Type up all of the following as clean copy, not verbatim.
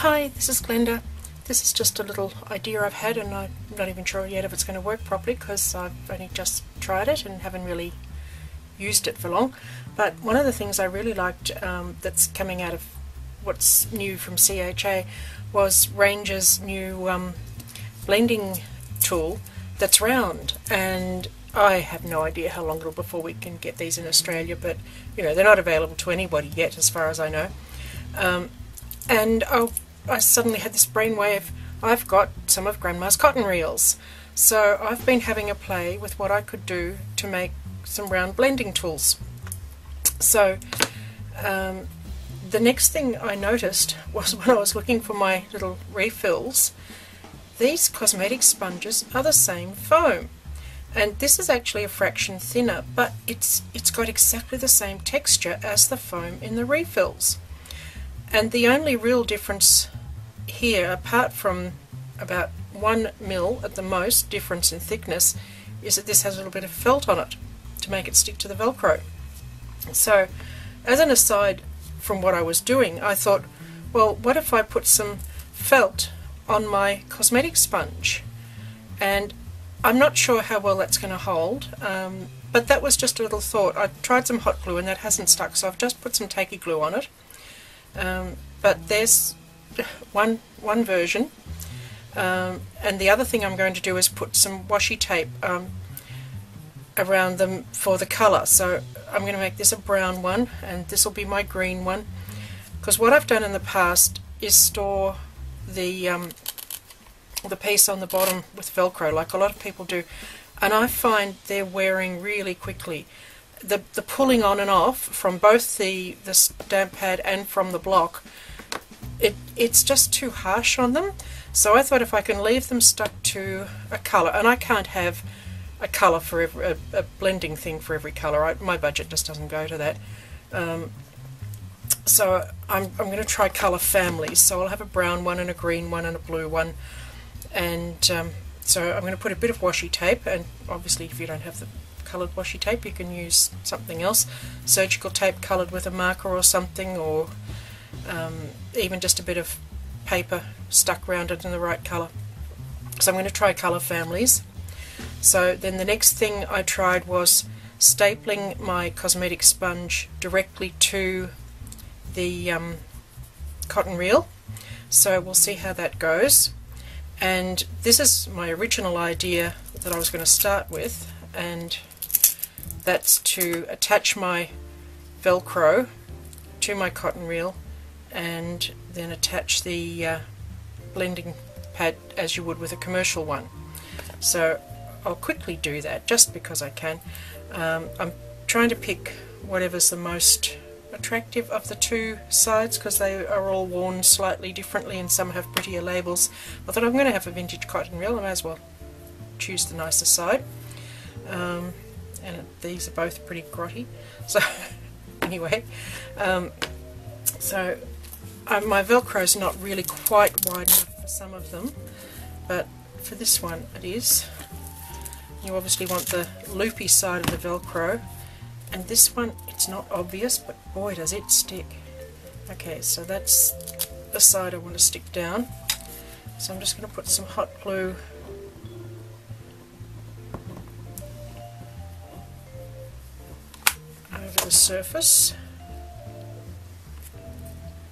Hi, this is Glenda. This is just a little idea I've had, and I'm not even sure yet if it's going to work properly because I've only just tried it and haven't really used it for long. But one of the things I really liked that's coming out of what's new from CHA was Ranger's new blending tool that's round, and I have no idea how long it'll before we can get these in Australia, but you know, they're not available to anybody yet as far as I know. And I suddenly had this brainwave. I've got some of Grandma's cotton reels, so I've been having a play with what I could do to make some round blending tools. So the next thing I noticed was when I was looking for my little refills, these cosmetic sponges are the same foam, and this is actually a fraction thinner, but it's got exactly the same texture as the foam in the refills. And the only real difference here, apart from about 1 mil at the most difference in thickness, is that this has a little bit of felt on it to make it stick to the Velcro. So as an aside from what I was doing, I thought, well, what if I put some felt on my cosmetic sponge? And I'm not sure how well that's going to hold, but that was just a little thought. I tried some hot glue and that hasn't stuck, so I've just put some tacky glue on it. But there's one version, and the other thing I'm going to do is put some washi tape around them for the colour. So I'm going to make this a brown one, and this will be my green one, because what I've done in the past is store the piece on the bottom with Velcro like a lot of people do, and I find they're wearing really quickly. The pulling on and off from both the stamp pad and from the block, it's just too harsh on them. So I thought if I can leave them stuck to a colour, and I can't have a colour for a blending thing for every colour, my budget just doesn't go to that. So I'm going to try colour families, so I'll have a brown one and a green one and a blue one, and so I'm going to put a bit of washi tape, and obviously if you don't have the coloured washi tape you can use something else, surgical tape coloured with a marker or something, or even just a bit of paper stuck around it in the right colour. So I'm going to try colour families. So then the next thing I tried was stapling my cosmetic sponge directly to the cotton reel, so we'll see how that goes. And this is my original idea that I was going to start with, and that's to attach my Velcro to my cotton reel and then attach the blending pad as you would with a commercial one. So I'll quickly do that just because I can. I'm trying to pick whatever's the most attractive of the two sides because they are all worn slightly differently and some have prettier labels. I thought I'm going to have a vintage cotton reel, I may as well choose the nicer side. And these are both pretty grotty, so anyway, so my Velcro's not really quite wide enough for some of them, but for this one it is. You obviously want the loopy side of the Velcro, and this one, it's not obvious, but boy does it stick. Okay, so that's the side I want to stick down, so I'm just going to put some hot glue over the surface.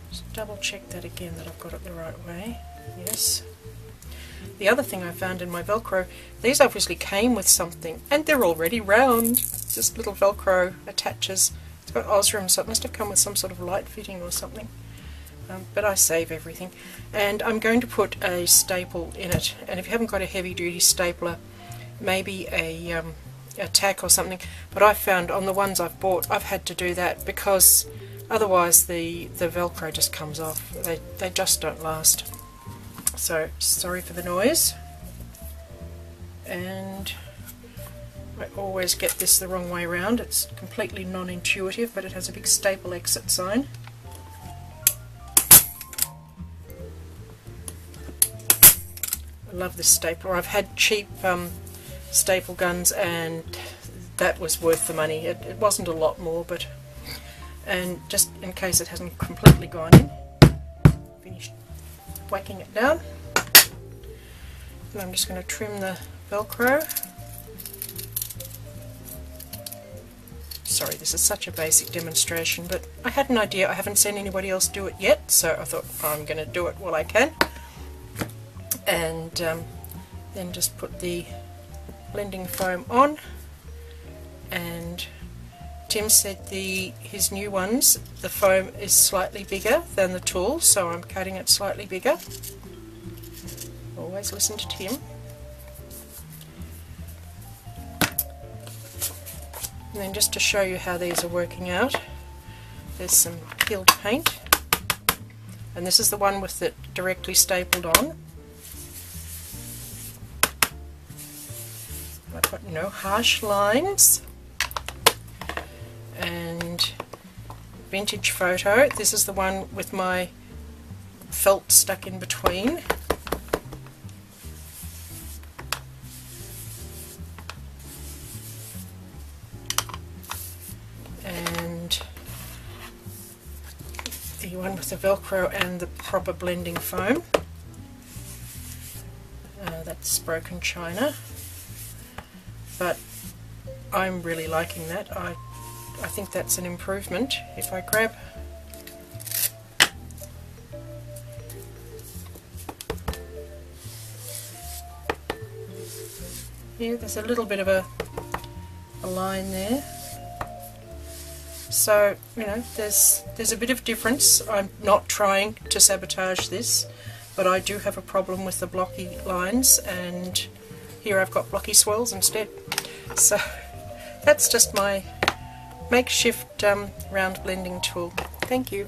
Just double check that again that I've got it the right way. Yes. The other thing I found in my Velcro, these obviously came with something, and they're already round. Just little Velcro attaches. It's got Osram, so it must have come with some sort of light fitting or something. But I save everything. And I'm going to put a staple in it, and if you haven't got a heavy duty stapler, maybe a tack or something, but I found on the ones I've bought I've had to do that because otherwise the Velcro just comes off. They just don't last. So sorry for the noise, and I always get this the wrong way around. It's completely non-intuitive, but it has a big staple exit sign. I love this stapler. I've had cheap staple guns and that was worth the money. It wasn't a lot more, but, and just in case it hasn't completely gone in, finished whacking it down. And I'm just going to trim the Velcro. Sorry, this is such a basic demonstration, but I had an idea. I haven't seen anybody else do it yet, so I thought I'm going to do it while I can. And then just put the blending foam on. And Tim said his new ones, the foam is slightly bigger than the tool, so I'm cutting it slightly bigger. Always listen to Tim. And then just to show you how these are working out, there's some peeled paint, and this is the one with it directly stapled on. I've got no harsh lines. And Vintage Photo, this is the one with my felt stuck in between. And the one with the Velcro and the proper blending foam. That's Broken China. But I'm really liking that. I think that's an improvement. If I grab here, there's a little bit of a line there. So, you know, there's a bit of difference. I'm not trying to sabotage this, but I do have a problem with the blocky lines, and here I've got blocky swirls instead. So that's just my makeshift round blending tool. Thank you.